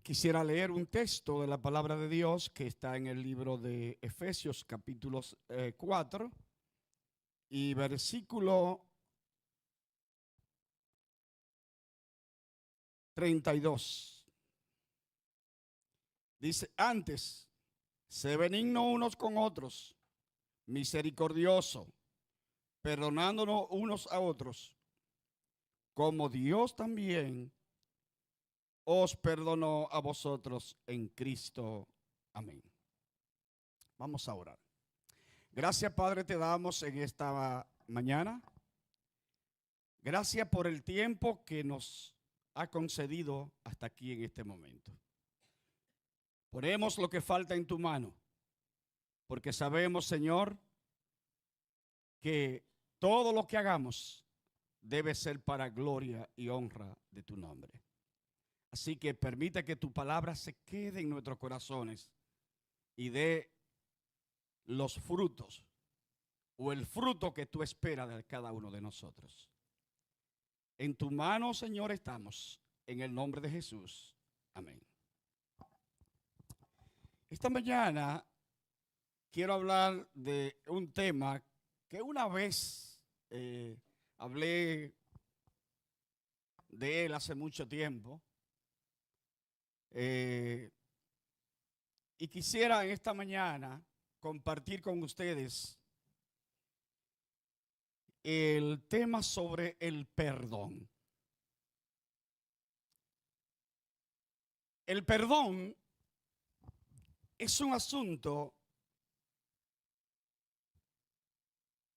Quisiera leer un texto de la palabra de Dios que está en el libro de Efesios capítulo 4 y versículo 32. Dice, antes, sé benigno unos con otros, misericordioso, perdonándonos unos a otros, como Dios también os perdonó a vosotros en Cristo. Amén. Vamos a orar. Gracias, Padre, te damos en esta mañana. Gracias por el tiempo que nos ha concedido hasta aquí en este momento. Ponemos lo que falta en tu mano, porque sabemos, Señor, que todo lo que hagamos debe ser para gloria y honra de tu nombre. Así que permite que tu palabra se quede en nuestros corazones y dé los frutos o el fruto que tú esperas de cada uno de nosotros. En tu mano, Señor, estamos, en el nombre de Jesús. Amén. Esta mañana quiero hablar de un tema que una vez hablé de él hace mucho tiempo. Y quisiera en esta mañana compartir con ustedes el tema sobre el perdón. El perdón es un asunto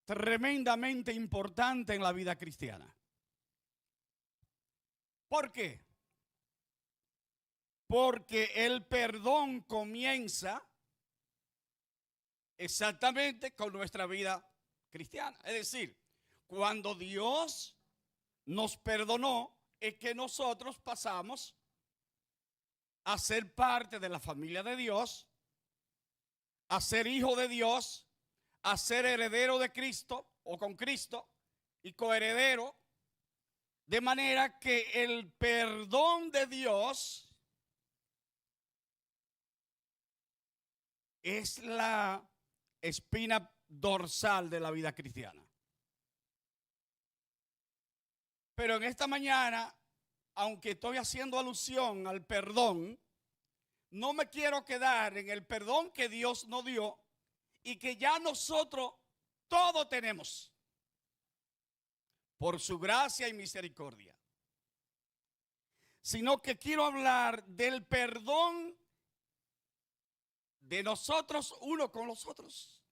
tremendamente importante en la vida cristiana. ¿Por qué? Porque el perdón comienza exactamente con nuestra vida cristiana. Es decir, cuando Dios nos perdonó, es que nosotros pasamos a ser parte de la familia de Dios, a ser hijo de Dios, a ser heredero de Cristo o con Cristo y coheredero, de manera que el perdón de Dios es la espina dorsal de la vida cristiana. Pero en esta mañana, aunque estoy haciendo alusión al perdón, no me quiero quedar en el perdón que Dios nos dio y que ya nosotros todo tenemos por su gracia y misericordia, sino que quiero hablar del perdón de nosotros uno con los otros,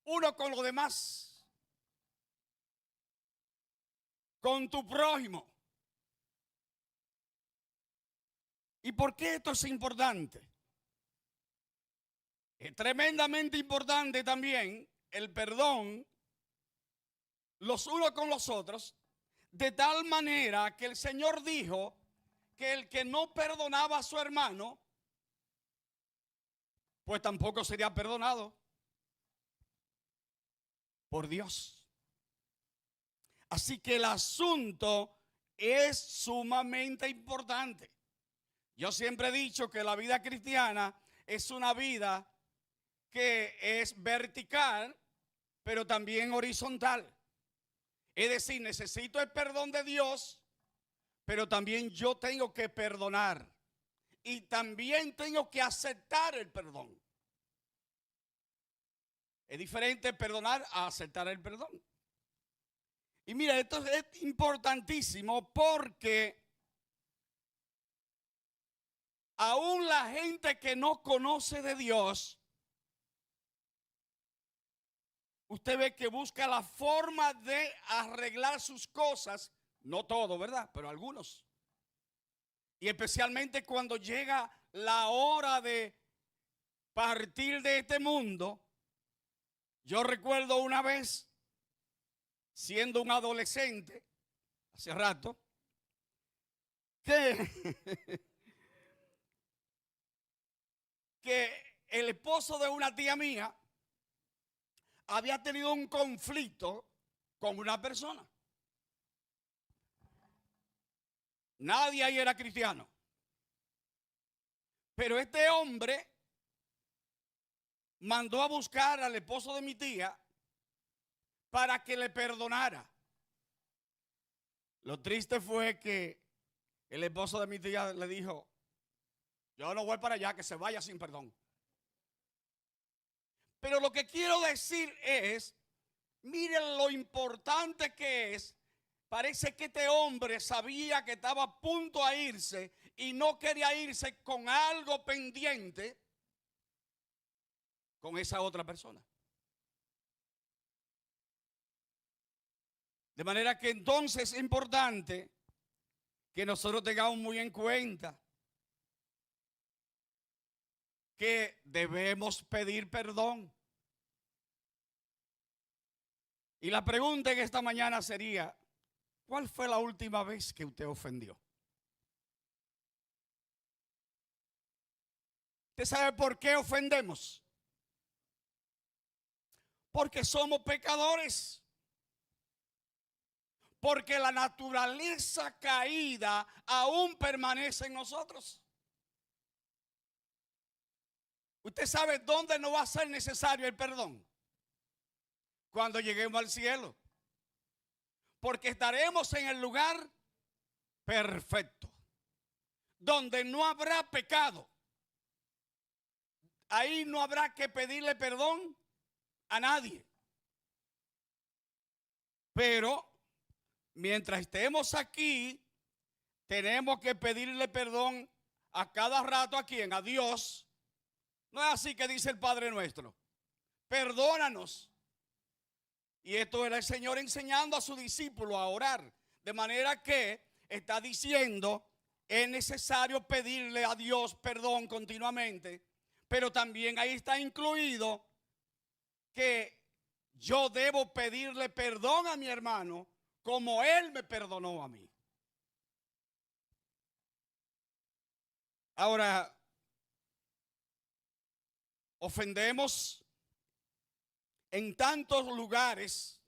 uno con los demás, con tu prójimo. ¿Y por qué esto es importante? Es tremendamente importante también el perdón los unos con los otros, de tal manera que el Señor dijo que el que no perdonaba a su hermano, pues tampoco sería perdonado por Dios. Así que el asunto es sumamente importante. Yo siempre he dicho que la vida cristiana es una vida que es vertical, pero también horizontal. Es decir, necesito el perdón de Dios, pero también yo tengo que perdonar. Y también tengo que aceptar el perdón. Es diferente perdonar a aceptar el perdón. Y mira, esto es importantísimo porque aún la gente que no conoce de Dios, usted ve que busca la forma de arreglar sus cosas, no todo, ¿verdad? Pero algunos. Y especialmente cuando llega la hora de partir de este mundo. Yo recuerdo una vez, siendo un adolescente, hace rato, que, que el esposo de una tía mía había tenido un conflicto con una persona. Nadie ahí era cristiano. Pero este hombre mandó a buscar al esposo de mi tía para que le perdonara. Lo triste fue que el esposo de mi tía le dijo: yo no voy para allá, que se vaya sin perdón. Pero lo que quiero decir es, miren lo importante que es. Parece que este hombre sabía que estaba a punto a irse y no quería irse con algo pendiente con esa otra persona. De manera que entonces es importante que nosotros tengamos muy en cuenta que debemos pedir perdón. Y la pregunta en esta mañana sería: ¿cuál fue la última vez que usted ofendió? ¿Usted sabe por qué ofendemos? Porque somos pecadores. Porque la naturaleza caída aún permanece en nosotros. ¿Usted sabe dónde no va a ser necesario el perdón? Cuando lleguemos al cielo. Porque estaremos en el lugar perfecto, donde no habrá pecado. Ahí no habrá que pedirle perdón a nadie. Pero mientras estemos aquí, tenemos que pedirle perdón a cada rato. ¿A quién? A Dios. No es así que dice el Padre Nuestro: perdónanos. Y esto era el Señor enseñando a su discípulo a orar. De manera que está diciendo, es necesario pedirle a Dios perdón continuamente. Pero también ahí está incluido que yo debo pedirle perdón a mi hermano como él me perdonó a mí. Ahora, ofendemos en tantos lugares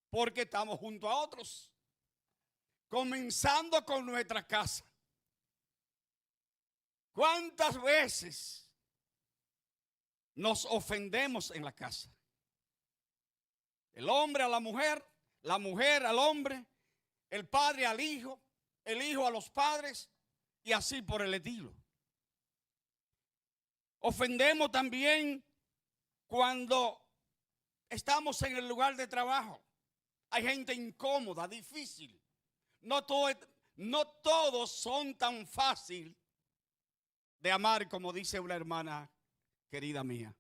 porque estamos junto a otros, comenzando con nuestra casa. ¿Cuántas veces nos ofendemos en la casa? El hombre a la mujer al hombre, el padre al hijo, el hijo a los padres y así por el estilo. Ofendemos también cuando estamos en el lugar de trabajo. Hay gente incómoda, difícil. No todos son tan fácil de amar como dice una hermana querida mía.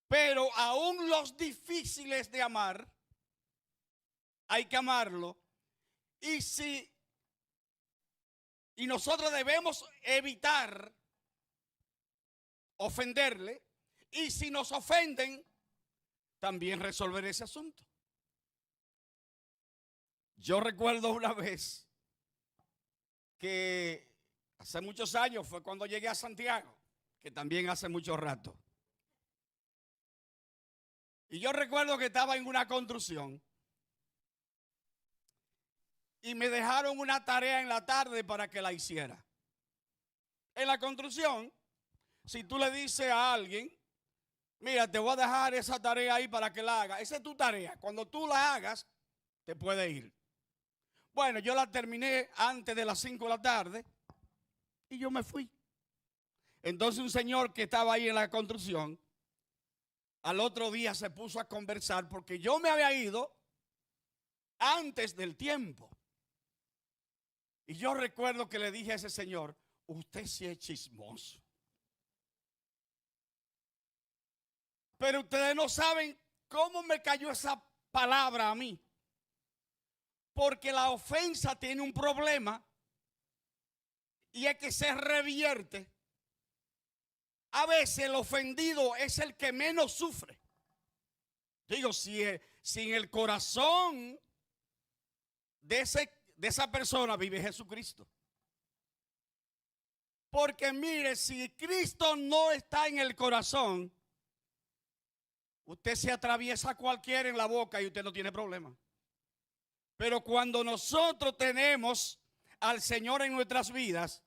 Pero aún los difíciles de amar, hay que amarlo. Y nosotros debemos evitar ofenderle. Y si nos ofenden, también resolver ese asunto. Yo recuerdo una vez que hace muchos años, fue cuando llegué a Santiago, que también hace mucho rato. Y yo recuerdo que estaba en una construcción y me dejaron una tarea en la tarde para que la hiciera. En la construcción, si tú le dices a alguien: mira, te voy a dejar esa tarea ahí para que la hagas, esa es tu tarea, cuando tú la hagas, te puedes ir. Bueno, yo la terminé antes de las 5 de la tarde y yo me fui. Entonces un señor que estaba ahí en la construcción, al otro día se puso a conversar porque yo me había ido antes del tiempo. Y yo recuerdo que le dije a ese señor: usted sí es chismoso. Pero ustedes no saben cómo me cayó esa palabra a mí. Porque la ofensa tiene un problema y es que se revierte. A veces el ofendido es el que menos sufre. Digo, si en el corazón de esa persona vive Jesucristo. Porque mire, si Cristo no está en el corazón, usted se atraviesa a cualquiera en la boca y usted no tiene problema. Pero cuando nosotros tenemos al Señor en nuestras vidas,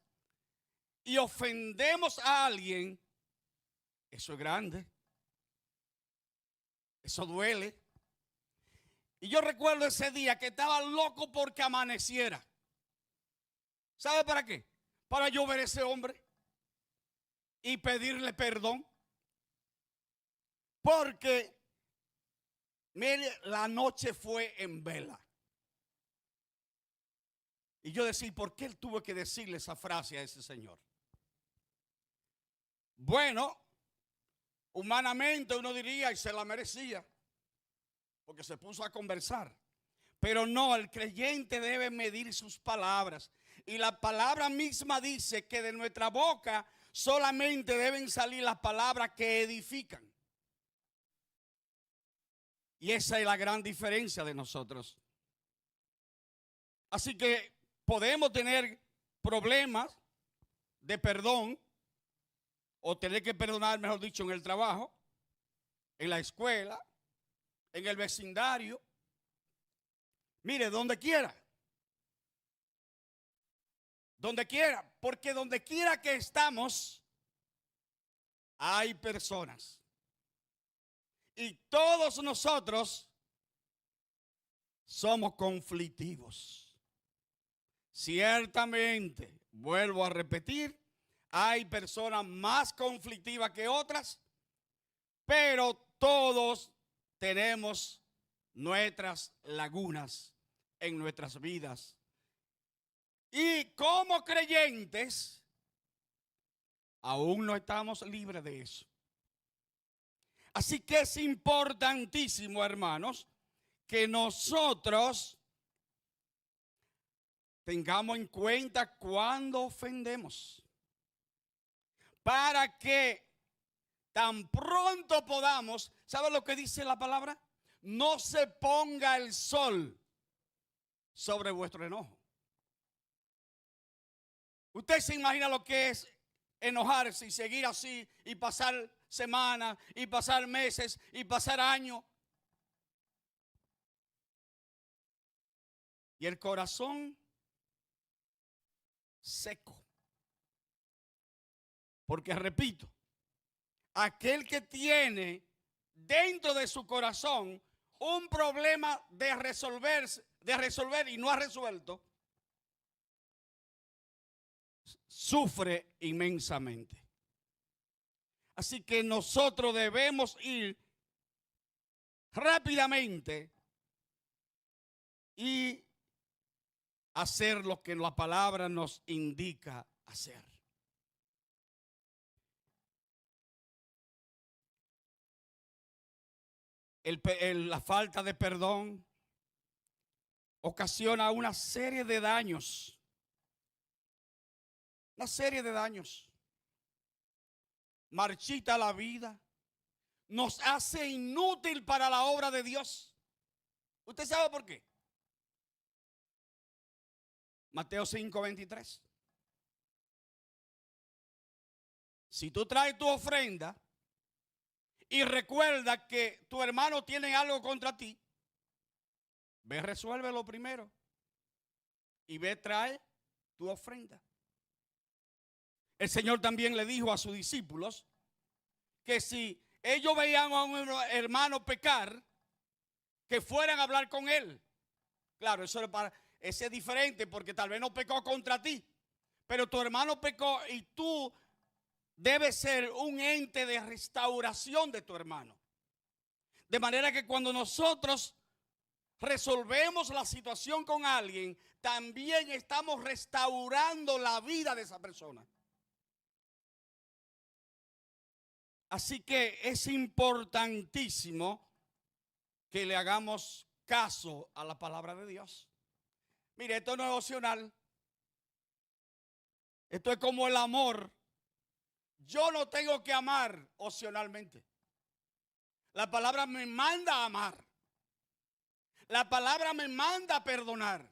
y ofendemos a alguien, eso es grande. Eso duele. Y yo recuerdo ese día que estaba loco porque amaneciera. ¿Sabe para qué? Para yo ver a ese hombre y pedirle perdón. Porque, mire, la noche fue en vela. Y yo decía, ¿por qué él tuvo que decirle esa frase a ese señor? Bueno, humanamente uno diría, y se la merecía, porque se puso a conversar. Pero no, el creyente debe medir sus palabras. Y la palabra misma dice que de nuestra boca solamente deben salir las palabras que edifican. Y esa es la gran diferencia de nosotros. Así que podemos tener problemas de perdón, o tener que perdonar, mejor dicho, en el trabajo, en la escuela, en el vecindario. Mire, donde quiera. Donde quiera. Porque donde quiera que estamos, hay personas. Y todos nosotros somos conflictivos. Ciertamente, vuelvo a repetir, hay personas más conflictivas que otras, pero todos tenemos nuestras lagunas en nuestras vidas. Y como creyentes, aún no estamos libres de eso. Así que es importantísimo, hermanos, que nosotros tengamos en cuenta cuando ofendemos, para que tan pronto podamos, ¿sabe lo que dice la palabra? No se ponga el sol sobre vuestro enojo. Usted se imagina lo que es enojarse y seguir así y pasar semanas y pasar meses y pasar años. Y el corazón seco. Porque repito, aquel que tiene dentro de su corazón un problema de resolver y no ha resuelto, sufre inmensamente. Así que nosotros debemos ir rápidamente y hacer lo que la palabra nos indica hacer. La falta de perdón ocasiona una serie de daños. Una serie de daños. Marchita la vida. Nos hace inútil para la obra de Dios. ¿Usted sabe por qué? Mateo 5:23. Si tú traes tu ofrenda y recuerda que tu hermano tiene algo contra ti, ve, resuélvelo primero. Y ve, trae tu ofrenda. El Señor también le dijo a sus discípulos que si ellos veían a un hermano pecar, que fueran a hablar con él. Claro, eso es diferente porque tal vez no pecó contra ti, pero tu hermano pecó y tú debes ser un ente de restauración de tu hermano. De manera que cuando nosotros resolvemos la situación con alguien, también estamos restaurando la vida de esa persona. Así que es importantísimo que le hagamos caso a la palabra de Dios. Mire, esto no es opcional. Esto es como el amor. Yo no tengo que amar opcionalmente. La palabra me manda a amar. La palabra me manda a perdonar.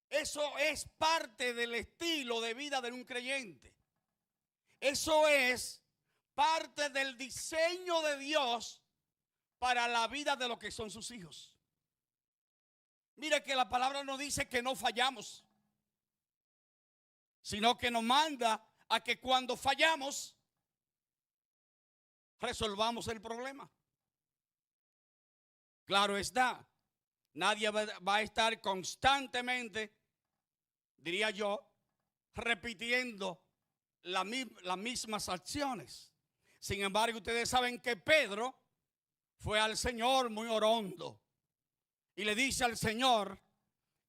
Eso es parte del estilo de vida de un creyente. Eso es parte del diseño de Dios para la vida de los que son sus hijos. Mire que la palabra no dice que no fallamos, sino que nos manda a que cuando fallamos, resolvamos el problema. Claro está, nadie va a estar constantemente, diría yo, repitiendo las mismas acciones. Sin embargo, ustedes saben que Pedro fue al Señor muy orondo y le dice al Señor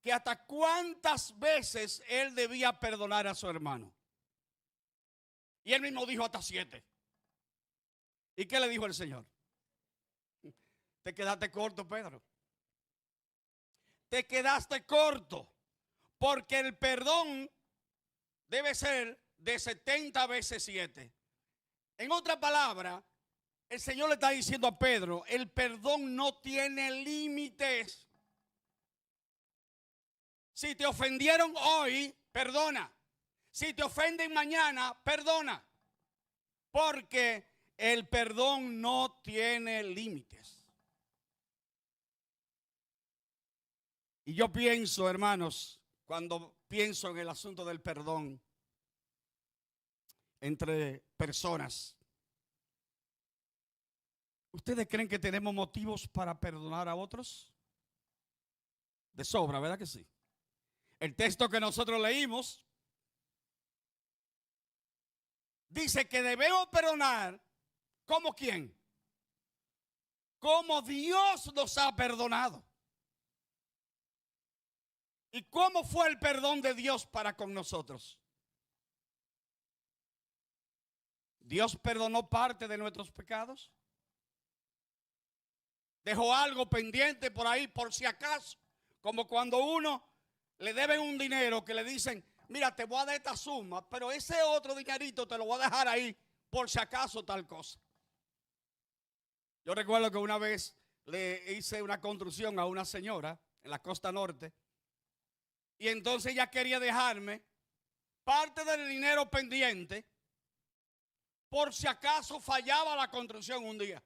que hasta cuántas veces él debía perdonar a su hermano. Y él mismo dijo hasta 7. ¿Y qué le dijo el Señor? Te quedaste corto, Pedro. Te quedaste corto, porque el perdón debe ser de 70 veces 7. En otra palabra, el Señor le está diciendo a Pedro, el perdón no tiene límites. Si te ofendieron hoy, perdona. Si te ofenden mañana, perdona. Porque el perdón no tiene límites. Y yo pienso, hermanos, cuando pienso en el asunto del perdón entre personas, ¿ustedes creen que tenemos motivos para perdonar a otros? De sobra, ¿verdad que sí? El texto que nosotros leímos dice que debemos perdonar. ¿Cómo quién? Como Dios nos ha perdonado. ¿Y cómo fue el perdón de Dios para con nosotros? Dios perdonó parte de nuestros pecados. Dejó algo pendiente por ahí por si acaso. Como cuando uno le deben un dinero que le dicen, mira, te voy a dar esta suma, pero ese otro dinerito te lo voy a dejar ahí por si acaso tal cosa. Yo recuerdo que una vez le hice una construcción a una señora en la costa norte y entonces ella quería dejarme parte del dinero pendiente por si acaso fallaba la construcción un día.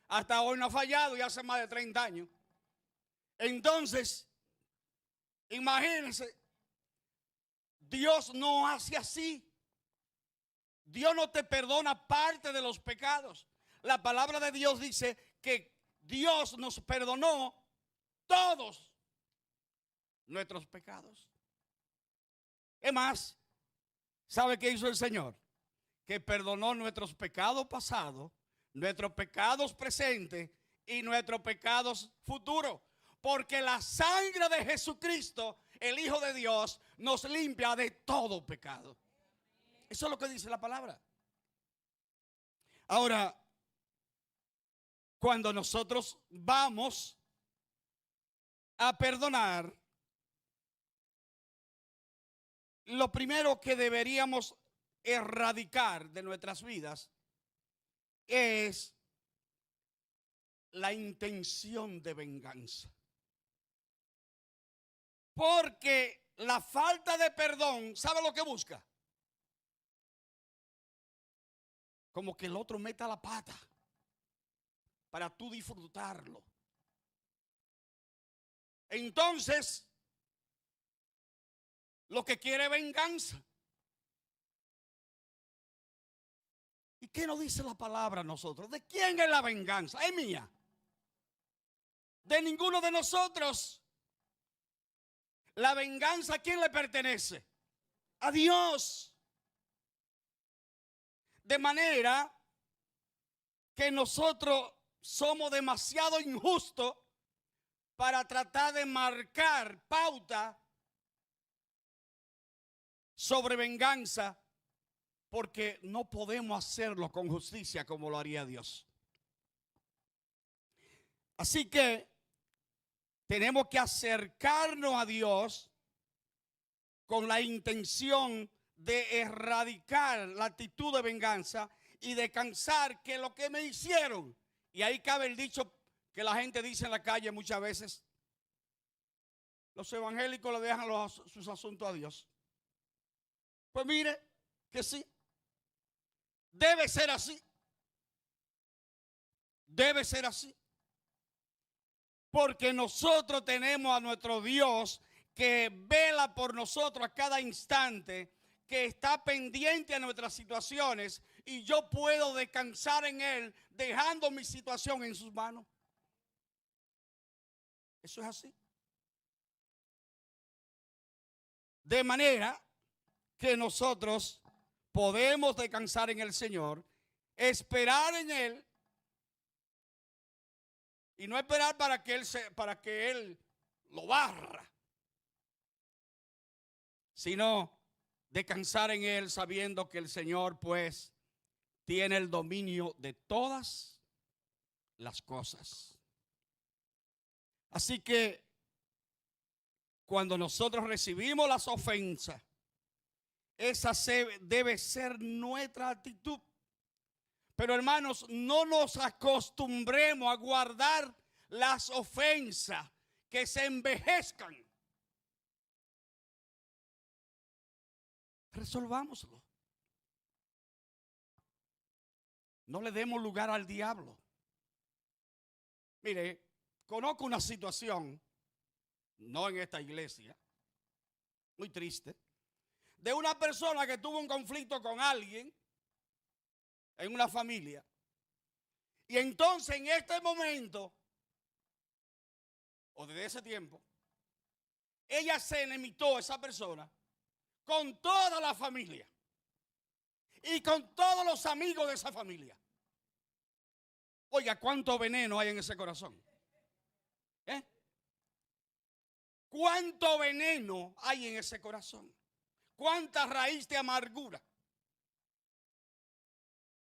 Hasta hoy no ha fallado y hace más de 30 años. Entonces, imagínense, Dios no hace así. Dios no te perdona parte de los pecados. La palabra de Dios dice que Dios nos perdonó todos nuestros pecados. Es más, ¿sabe qué hizo el Señor? Que perdonó nuestros pecados pasados, nuestros pecados presentes y nuestros pecados futuros. Porque la sangre de Jesucristo, el Hijo de Dios, nos limpia de todo pecado. Eso es lo que dice la palabra. Ahora, cuando nosotros vamos a perdonar, lo primero que deberíamos erradicar de nuestras vidas es la intención de venganza. Porque la falta de perdón, ¿sabe lo que busca? Como que el otro meta la pata para tú disfrutarlo. Entonces, lo que quiere es venganza. ¿Y qué nos dice la palabra a nosotros? ¿De quién es la venganza? ¿Es mía? De ninguno de nosotros. La venganza, ¿a quién le pertenece? A Dios. De manera que nosotros somos demasiado injustos para tratar de marcar pauta sobre venganza, porque no podemos hacerlo con justicia como lo haría Dios. Así que tenemos que acercarnos a Dios con la intención de erradicar la actitud de venganza y de cansar que lo que me hicieron. Y ahí cabe el dicho que la gente dice en la calle muchas veces: los evangélicos le dejan sus asuntos a Dios. Pues mire que sí, debe ser así. Debe ser así. Porque nosotros tenemos a nuestro Dios que vela por nosotros a cada instante, que está pendiente a nuestras situaciones, y yo puedo descansar en Él dejando mi situación en sus manos. Eso es así. De manera que nosotros podemos descansar en el Señor, esperar en Él, y no esperar para que Él lo barra, sino descansar en Él sabiendo que el Señor pues tiene el dominio de todas las cosas. Así que cuando nosotros recibimos las ofensas, esa debe ser nuestra actitud. Pero hermanos, no nos acostumbremos a guardar las ofensas que se envejezcan. Resolvámoslo. No le demos lugar al diablo. Mire, conozco una situación, no en esta iglesia, muy triste, de una persona que tuvo un conflicto con alguien en una familia. Y entonces en este momento, o desde ese tiempo, ella se enemitó a esa persona con toda la familia y con todos los amigos de esa familia. Oiga, ¿cuánto veneno hay en ese corazón? ¿Cuánto veneno hay en ese corazón? ¿Cuánta raíz de amargura?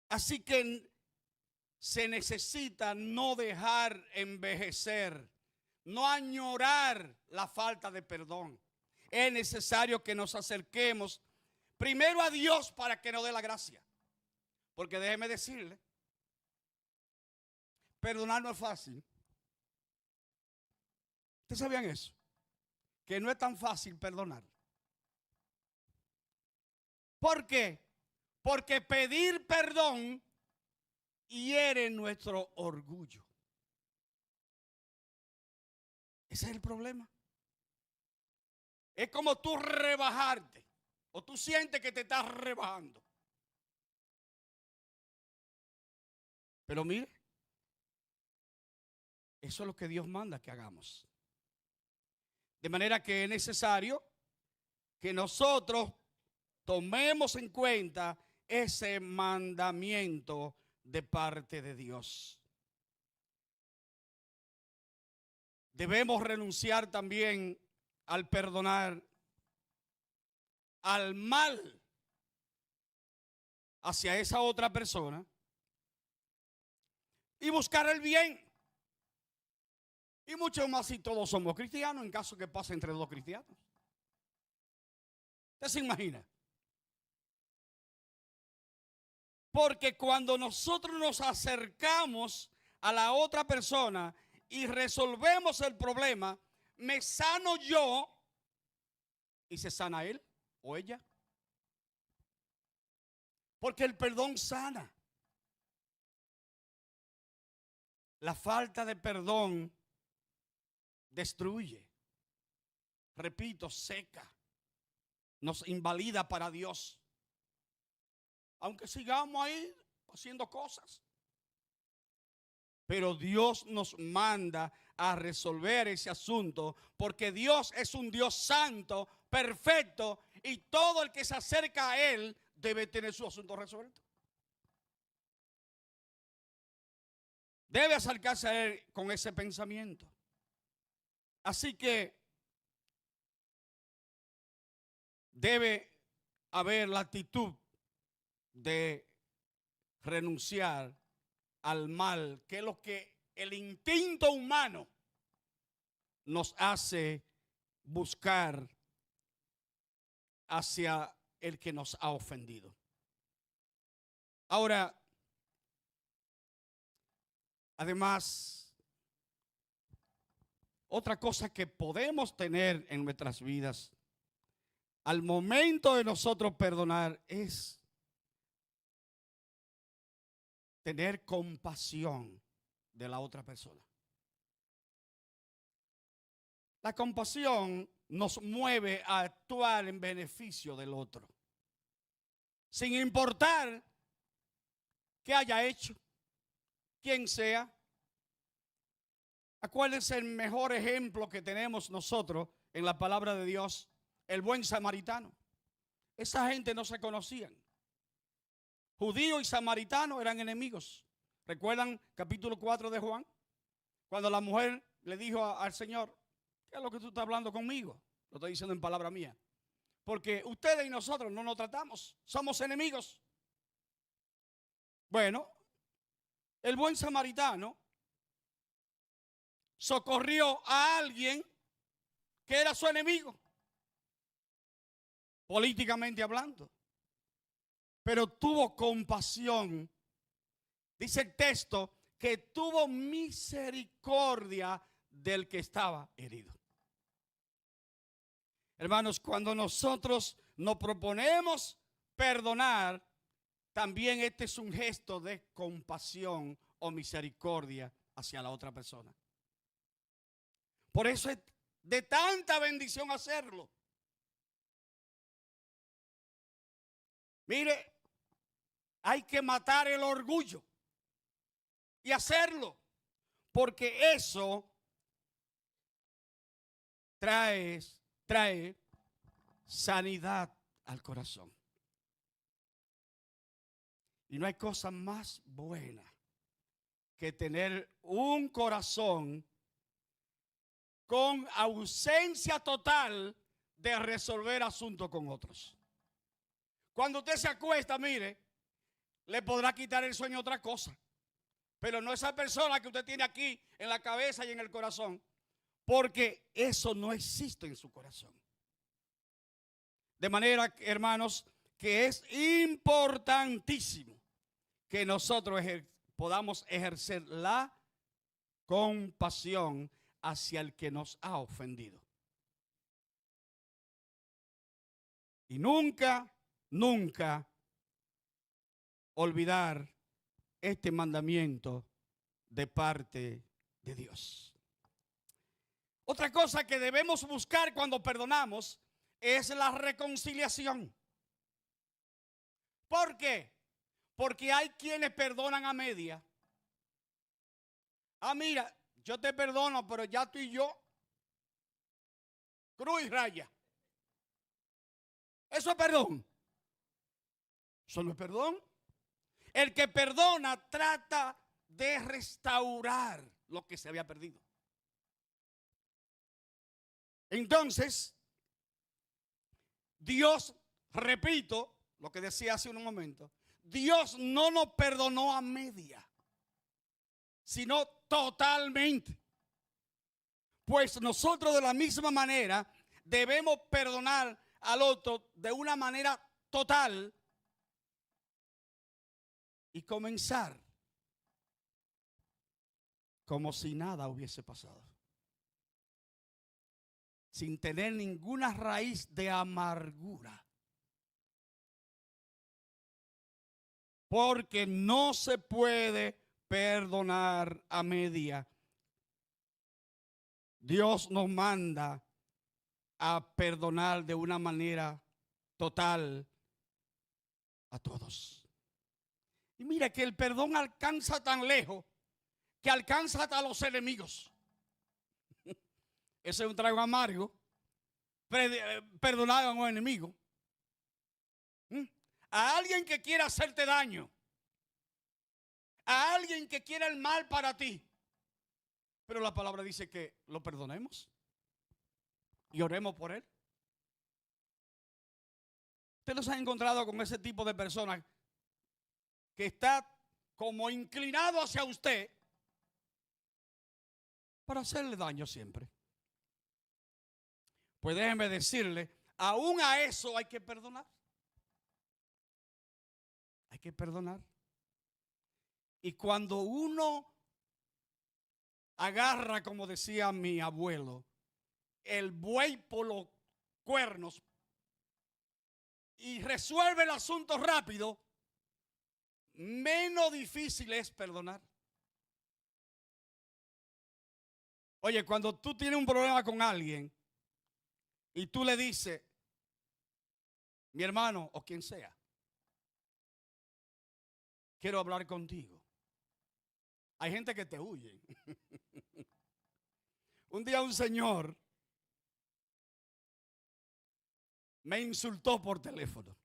Así que se necesita no dejar envejecer, no añorar la falta de perdón. Es necesario que nos acerquemos primero a Dios para que nos dé la gracia. Porque déjeme decirle, perdonar no es fácil. ¿Ustedes sabían eso? Que no es tan fácil perdonar. ¿Por qué? Porque pedir perdón hiere nuestro orgullo. Ese es el problema. Es como tú rebajarte, o tú sientes que te estás rebajando. Pero mire, eso es lo que Dios manda que hagamos. De manera que es necesario que nosotros tomemos en cuenta ese mandamiento de parte de Dios. Debemos renunciar también al perdonar, al mal hacia esa otra persona y buscar el bien. Y mucho más si todos somos cristianos, en caso que pase entre dos cristianos. ¿Usted se imagina? Porque cuando nosotros nos acercamos a la otra persona y resolvemos el problema, me sano yo y se sana él o ella. Porque el perdón sana. La falta de perdón destruye. Repito, seca. Nos invalida para Dios. Aunque sigamos ahí haciendo cosas. Pero Dios nos manda a resolver ese asunto, porque Dios es un Dios santo, perfecto, y todo el que se acerca a Él debe tener su asunto resuelto. Debe acercarse a Él con ese pensamiento. Así que debe haber la actitud de renunciar al mal, que es lo que el instinto humano nos hace buscar hacia el que nos ha ofendido. Ahora, además, otra cosa que podemos tener en nuestras vidas al momento de nosotros perdonar es tener compasión de la otra persona. La compasión nos mueve a actuar en beneficio del otro, sin importar qué haya hecho, quién sea. Acuérdense el mejor ejemplo que tenemos nosotros en la palabra de Dios, el buen samaritano. Esa gente no se conocían. Judío y samaritano eran enemigos. ¿Recuerdan capítulo 4 de Juan? Cuando la mujer le dijo al Señor, ¿qué es lo que tú estás hablando conmigo? Lo estoy diciendo en palabra mía. Porque ustedes y nosotros no nos tratamos, somos enemigos. Bueno, el buen samaritano socorrió a alguien que era su enemigo, políticamente hablando. Pero tuvo compasión. Dice el texto que tuvo misericordia del que estaba herido. Hermanos, cuando nosotros nos proponemos perdonar, también este es un gesto de compasión o misericordia hacia la otra persona. Por eso es de tanta bendición hacerlo. Mire, hay que matar el orgullo y hacerlo, porque eso trae sanidad al corazón. Y no hay cosa más buena que tener un corazón con ausencia total de resolver asuntos con otros. Cuando usted se acuesta, mire, le podrá quitar el sueño a otra cosa, pero no esa persona que usted tiene aquí en la cabeza y en el corazón, porque eso no existe en su corazón. De manera, hermanos, que es importantísimo que nosotros podamos ejercer la compasión hacia el que nos ha ofendido. Y nunca olvidar este mandamiento de parte de Dios. Otra cosa que debemos buscar cuando perdonamos es la reconciliación. ¿Por qué? Porque hay quienes perdonan a media. Ah, mira, yo te perdono, pero ya tú y yo, cruz y raya. Eso es perdón. Eso no es perdón. El que perdona trata de restaurar lo que se había perdido. Entonces, Dios, repito lo que decía hace un momento, Dios no nos perdonó a media, sino totalmente. Pues nosotros de la misma manera debemos perdonar al otro de una manera total y comenzar como si nada hubiese pasado, sin tener ninguna raíz de amargura. Porque no se puede perdonar a media. Dios nos manda a perdonar de una manera total a todos. Y mira que el perdón alcanza tan lejos que alcanza hasta los enemigos. Ese es un trago amargo. Perdonar a un enemigo. A alguien que quiera hacerte daño. A alguien que quiera el mal para ti. Pero la palabra dice que lo perdonemos y oremos por él. ¿Usted no se ha encontrado con ese tipo de personas que está como inclinado hacia usted para hacerle daño siempre? Pues déjeme decirle, aún a eso hay que perdonar. Hay que perdonar. Y cuando uno agarra, como decía mi abuelo, el buey por los cuernos y resuelve el asunto rápido, menos difícil es perdonar. Oye, cuando tú tienes un problema con alguien y tú le dices, mi hermano o quien sea, quiero hablar contigo. Hay gente que te huye. Un día un señor me insultó por teléfono.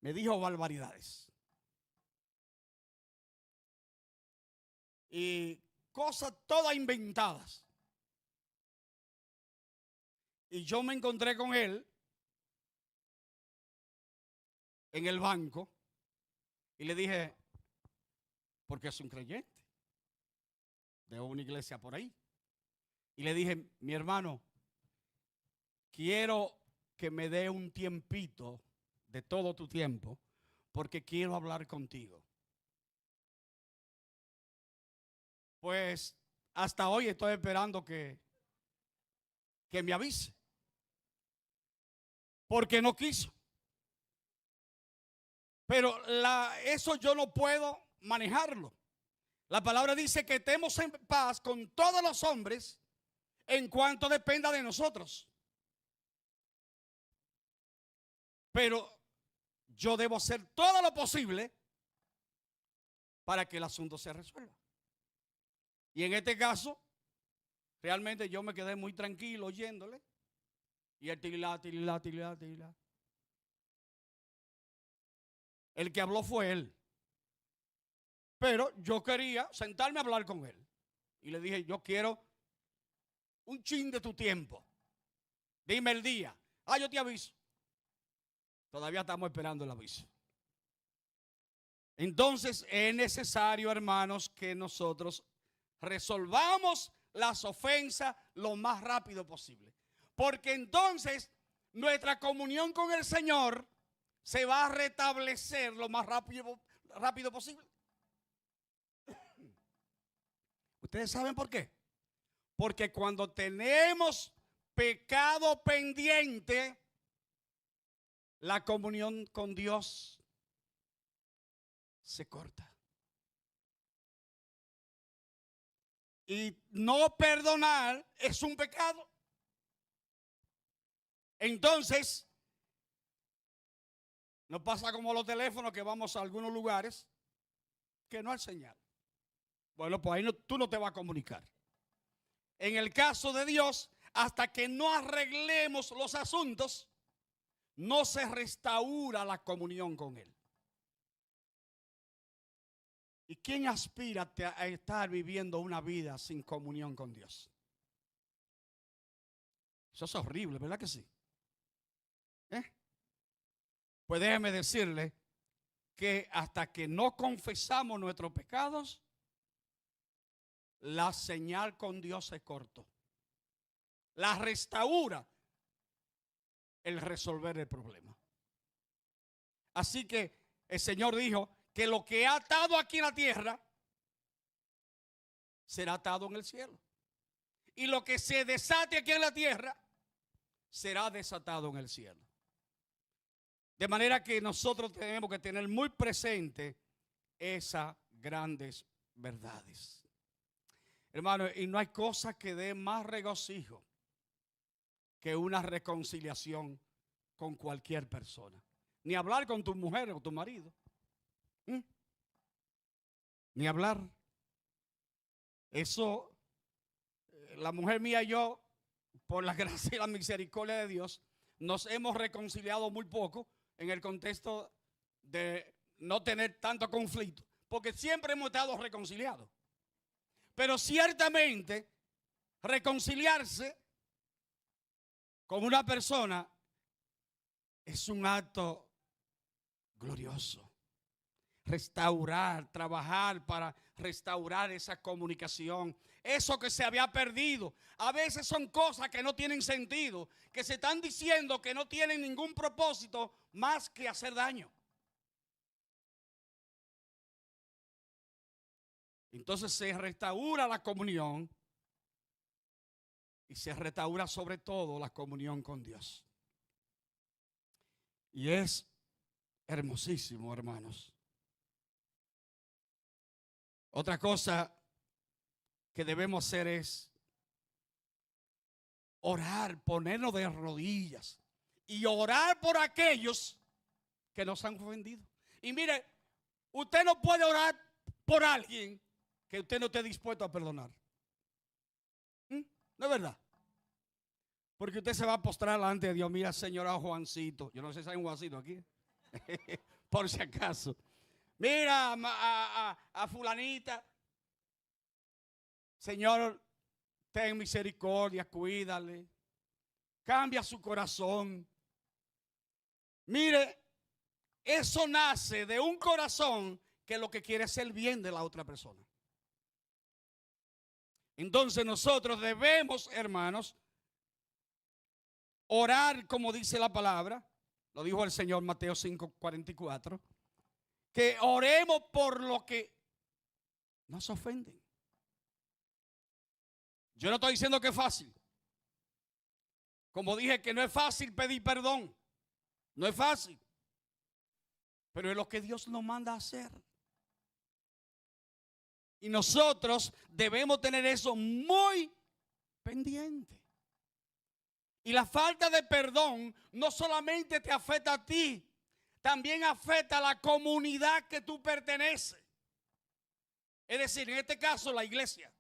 Me dijo barbaridades. Y cosas todas inventadas. Y yo me encontré con él en el banco y le dije, porque es un creyente de una iglesia por ahí. Y le dije, mi hermano, quiero que me dé un tiempito de todo tu tiempo, porque quiero hablar contigo. Pues hasta hoy estoy esperando que me avise, porque no quiso. Pero eso yo no puedo manejarlo. La palabra dice que estemos en paz con todos los hombres en cuanto dependa de nosotros. Pero yo debo hacer todo lo posible para que el asunto se resuelva. Y en este caso, realmente yo me quedé muy tranquilo oyéndole. Y el tililá. El que habló fue él. Pero yo quería sentarme a hablar con él. Y le dije, yo quiero un chin de tu tiempo. Dime el día. Yo te aviso. Todavía estamos esperando el aviso. Entonces es necesario, hermanos, que nosotros resolvamos las ofensas lo más rápido posible. Porque entonces nuestra comunión con el Señor se va a restablecer lo más rápido posible. ¿Ustedes saben por qué? Porque cuando tenemos pecado pendiente, la comunión con Dios se corta. Y no perdonar es un pecado. Entonces, nos pasa como los teléfonos que vamos a algunos lugares que no hay señal. Bueno, pues ahí tú no te vas a comunicar. En el caso de Dios, hasta que no arreglemos los asuntos, no se restaura la comunión con Él. ¿Y quién aspira a estar viviendo una vida sin comunión con Dios? Eso es horrible, ¿verdad que sí? Pues déjeme decirle que hasta que no confesamos nuestros pecados, la señal con Dios se cortó. La restaura el resolver el problema. Así que el Señor dijo que lo que ha atado aquí en la tierra será atado en el cielo. Y lo que se desate aquí en la tierra será desatado en el cielo. De manera que nosotros tenemos que tener muy presente esas grandes verdades. Hermano, y no hay cosa que dé más regocijo que una reconciliación con cualquier persona. Ni hablar con tu mujer o tu marido. Ni hablar. Eso, la mujer mía y yo, por la gracia y la misericordia de Dios, nos hemos reconciliado muy poco en el contexto de no tener tanto conflicto, porque siempre hemos estado reconciliados. Pero ciertamente, reconciliarse con una persona es un acto glorioso. Restaurar, trabajar para restaurar esa comunicación, eso que se había perdido. A veces son cosas que no tienen sentido, que se están diciendo que no tienen ningún propósito más que hacer daño. Entonces se restaura la comunión y se restaura sobre todo la comunión con Dios. Y es hermosísimo, hermanos. Otra cosa que debemos hacer es orar, ponernos de rodillas y orar por aquellos que nos han ofendido. Y mire, usted no puede orar por alguien que usted no esté dispuesto a perdonar. ¿No es verdad? Porque usted se va a postrar delante de Dios. Mira, señora Juancito. Yo no sé si hay un Juancito aquí. Por si acaso. Mira a fulanita. Señor, ten misericordia, cuídale. Cambia su corazón. Mire, eso nace de un corazón que lo que quiere es el bien de la otra persona. Entonces nosotros debemos, hermanos, orar como dice la palabra. Lo dijo el Señor Mateo 5:44. Que oremos por lo que nos ofenden. Yo no estoy diciendo que es fácil. Como dije que no es fácil pedir perdón. No es fácil. Pero es lo que Dios nos manda a hacer. Y nosotros debemos tener eso muy pendiente. Y la falta de perdón no solamente te afecta a ti, también afecta a la comunidad que tú perteneces. Es decir, en este caso, la iglesia.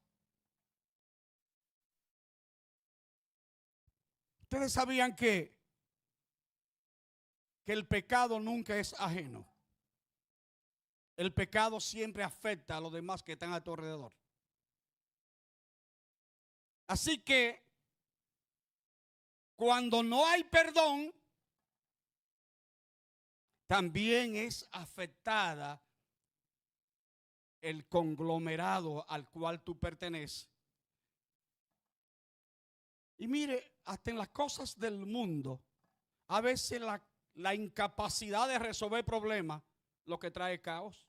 Ustedes sabían que el pecado nunca es ajeno. El pecado siempre afecta a los demás que están a tu alrededor. Así que cuando no hay perdón, también es afectada el conglomerado al cual tú perteneces. Y mire, hasta en las cosas del mundo, a veces la incapacidad de resolver problemas lo que trae caos.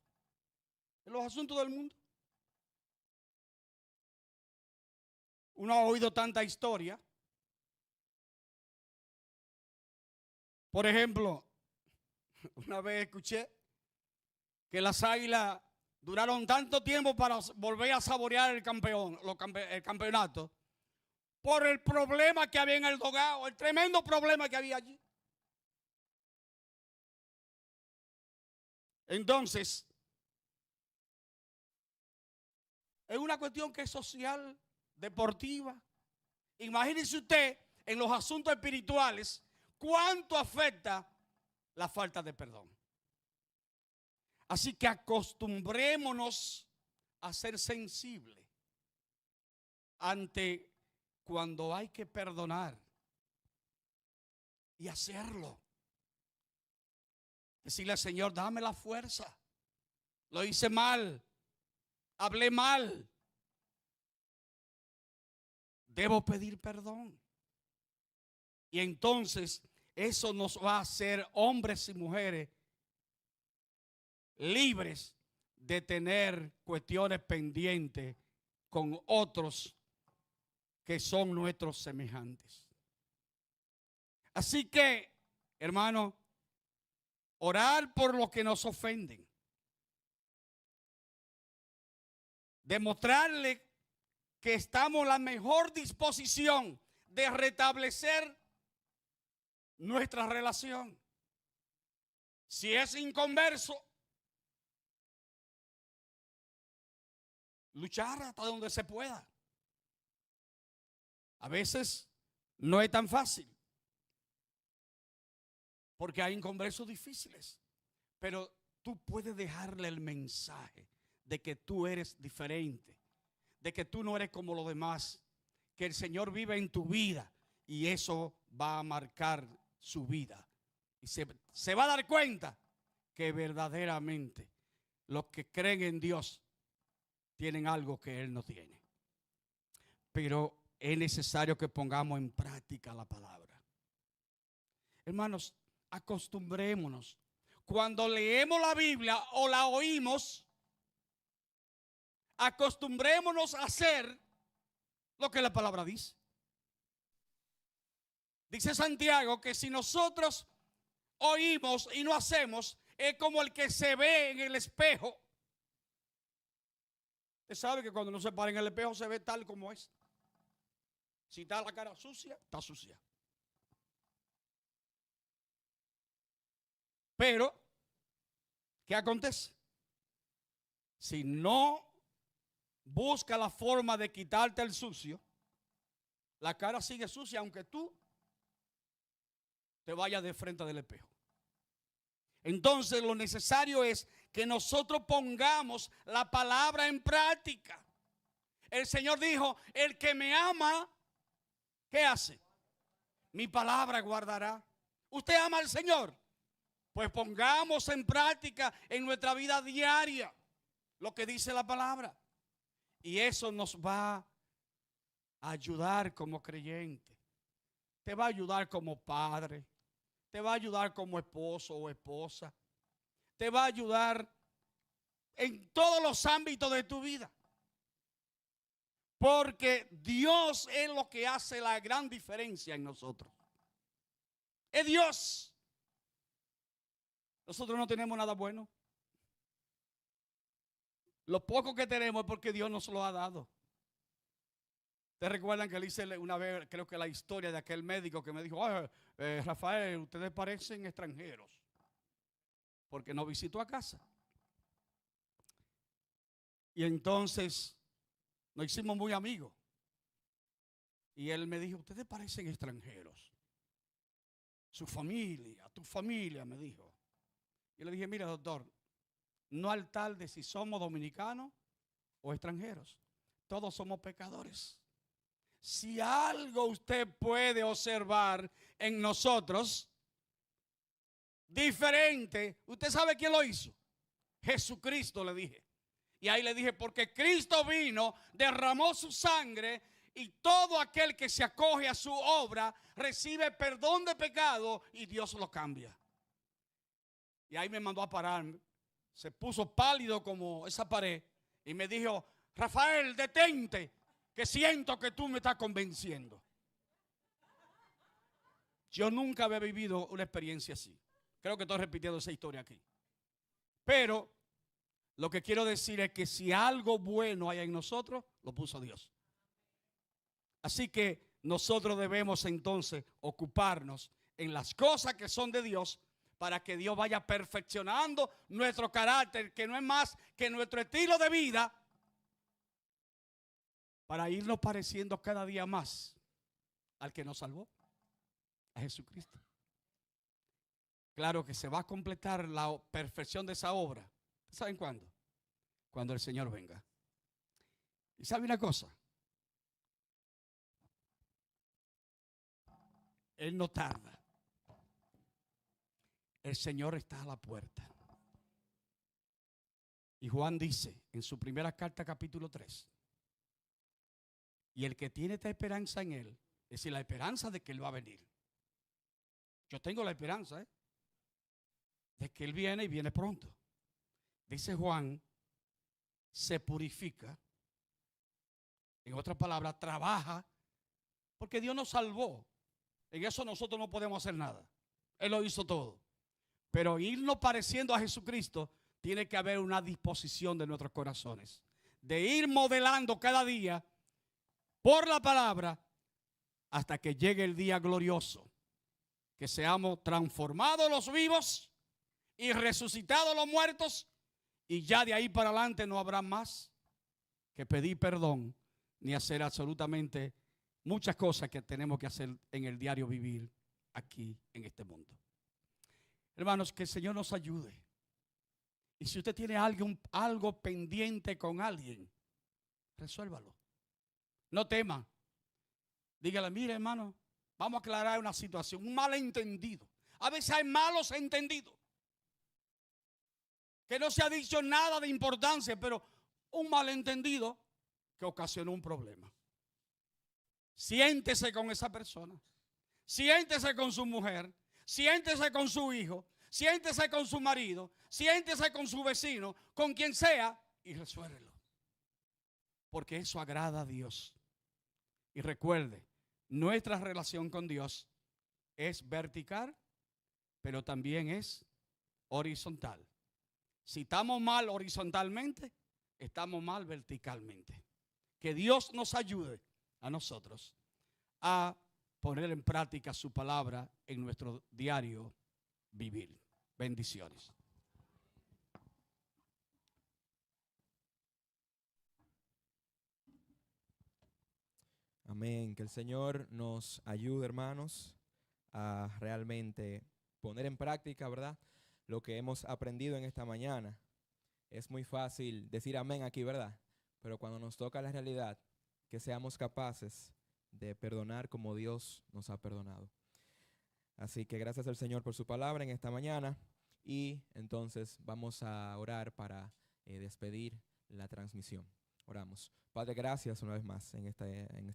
En los asuntos del mundo. Uno ha oído tanta historia. Por ejemplo, una vez escuché que las Águilas duraron tanto tiempo para volver a saborear el campeonato por el problema que había en el Dogao, el tremendo problema que había allí. Entonces, es una cuestión que es social, deportiva. Imagínese usted en los asuntos espirituales cuánto afecta la falta de perdón. Así que acostumbrémonos a ser sensibles ante cuando hay que perdonar y hacerlo. Decirle al Señor, dame la fuerza. Lo hice mal. Hablé mal. Debo pedir perdón. Y entonces eso nos va a hacer hombres y mujeres libres de tener cuestiones pendientes con otros que son nuestros semejantes. Así que, hermano, orar por los que nos ofenden. Demostrarle que estamos en la mejor disposición de restablecer nuestra relación. Si es inconverso, luchar hasta donde se pueda. A veces no es tan fácil, porque hay inconversos difíciles, pero tú puedes dejarle el mensaje de que tú eres diferente, de que tú no eres como los demás, que el Señor vive en tu vida y eso va a marcar su vida. Y se va a dar cuenta que verdaderamente los que creen en Dios tienen algo que Él no tiene. Pero es necesario que pongamos en práctica la palabra. Hermanos, acostumbrémonos. Cuando leemos la Biblia o la oímos, acostumbrémonos a hacer lo que la palabra dice. Dice Santiago que si nosotros oímos y no hacemos, es como el que se ve en el espejo. Usted sabe que cuando uno se para en el espejo se ve tal como es. Si está la cara sucia, está sucia. Pero, ¿qué acontece? Si no busca la forma de quitarte el sucio, la cara sigue sucia aunque tú te vayas de frente del espejo. Entonces lo necesario es que nosotros pongamos la palabra en práctica. El Señor dijo, el que me ama, ¿qué hace? Mi palabra guardará. ¿Usted ama al Señor? Pues pongamos en práctica en nuestra vida diaria lo que dice la palabra. Y eso nos va a ayudar como creyente. Te va a ayudar como padre. Te va a ayudar como esposo o esposa. Te va a ayudar en todos los ámbitos de tu vida. Porque Dios es lo que hace la gran diferencia en nosotros. Es Dios. Nosotros no tenemos nada bueno. Lo poco que tenemos es porque Dios nos lo ha dado. ¿Ustedes recuerdan que le hice una vez, creo que la historia de aquel médico que me dijo, Rafael, ustedes parecen extranjeros? Porque nos visitó a casa. Y entonces nos hicimos muy amigos. Y él me dijo, ustedes parecen extranjeros. Su familia, tu familia, me dijo. Y le dije, mira, doctor, no al tal de si somos dominicanos o extranjeros. Todos somos pecadores. Si algo usted puede observar en nosotros diferente, ¿usted sabe quién lo hizo? Jesucristo, le dije. Y ahí le dije, porque Cristo vino, derramó su sangre y todo aquel que se acoge a su obra recibe perdón de pecado y Dios lo cambia. Y ahí me mandó a parar. Se puso pálido como esa pared y me dijo, Rafael, detente, que siento que tú me estás convenciendo. Yo nunca había vivido una experiencia así. Creo que estoy repitiendo esa historia aquí. Pero lo que quiero decir es que si algo bueno hay en nosotros, lo puso Dios. Así que nosotros debemos entonces ocuparnos en las cosas que son de Dios, para que Dios vaya perfeccionando nuestro carácter, que no es más que nuestro estilo de vida, para irnos pareciendo cada día más al que nos salvó, a Jesucristo. Claro que se va a completar la perfección de esa obra. ¿Saben cuándo? Cuando el Señor venga. ¿Y sabe una cosa? Él no tarda. El Señor está a la puerta. Y Juan dice en su primera carta, capítulo 3, y el que tiene esta esperanza en Él, es decir, la esperanza de que Él va a venir. Yo tengo la esperanza de que Él viene y viene pronto. Dice Juan, se purifica. En otras palabras, trabaja, porque Dios nos salvó. En eso nosotros no podemos hacer nada. Él lo hizo todo. Pero irnos pareciendo a Jesucristo, tiene que haber una disposición de nuestros corazones. De ir modelando cada día por la palabra hasta que llegue el día glorioso. Que seamos transformados los vivos y resucitados los muertos. Y ya de ahí para adelante no habrá más que pedir perdón ni hacer absolutamente muchas cosas que tenemos que hacer en el diario vivir aquí en este mundo. Hermanos, que el Señor nos ayude. Y si usted tiene algo pendiente con alguien, resuélvalo. No tema. Dígale, mire hermano, vamos a aclarar una situación, un malentendido. A veces hay malos entendidos. Que no se ha dicho nada de importancia, pero un malentendido que ocasionó un problema. Siéntese con esa persona. Siéntese con su mujer. Siéntese con su hijo. Siéntese con su marido. Siéntese con su vecino. Con quien sea y resuélvelo. Porque eso agrada a Dios. Y recuerde, nuestra relación con Dios es vertical, pero también es horizontal. Si estamos mal horizontalmente, estamos mal verticalmente. Que Dios nos ayude a nosotros a poner en práctica su palabra en nuestro diario vivir. Bendiciones. Amén. Que el Señor nos ayude, hermanos, a realmente poner en práctica, ¿verdad?, lo que hemos aprendido en esta mañana. Es muy fácil decir amén aquí, ¿verdad? Pero cuando nos toca la realidad, que seamos capaces de perdonar como Dios nos ha perdonado. Así que gracias al Señor por su palabra en esta mañana. Y entonces vamos a orar para despedir la transmisión. Oramos. Padre, gracias una vez más en esta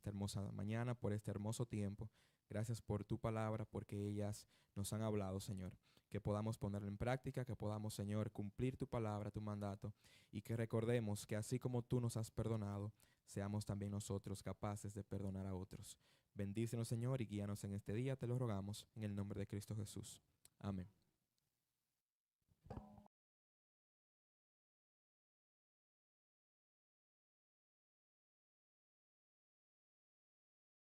hermosa mañana, por este hermoso tiempo. Gracias por tu palabra, porque ellas nos han hablado, Señor. Que podamos ponerla en práctica, que podamos, Señor, cumplir tu palabra, tu mandato, y que recordemos que así como tú nos has perdonado, seamos también nosotros capaces de perdonar a otros. Bendícenos, Señor, y guíanos en este día, te lo rogamos, en el nombre de Cristo Jesús. Amén.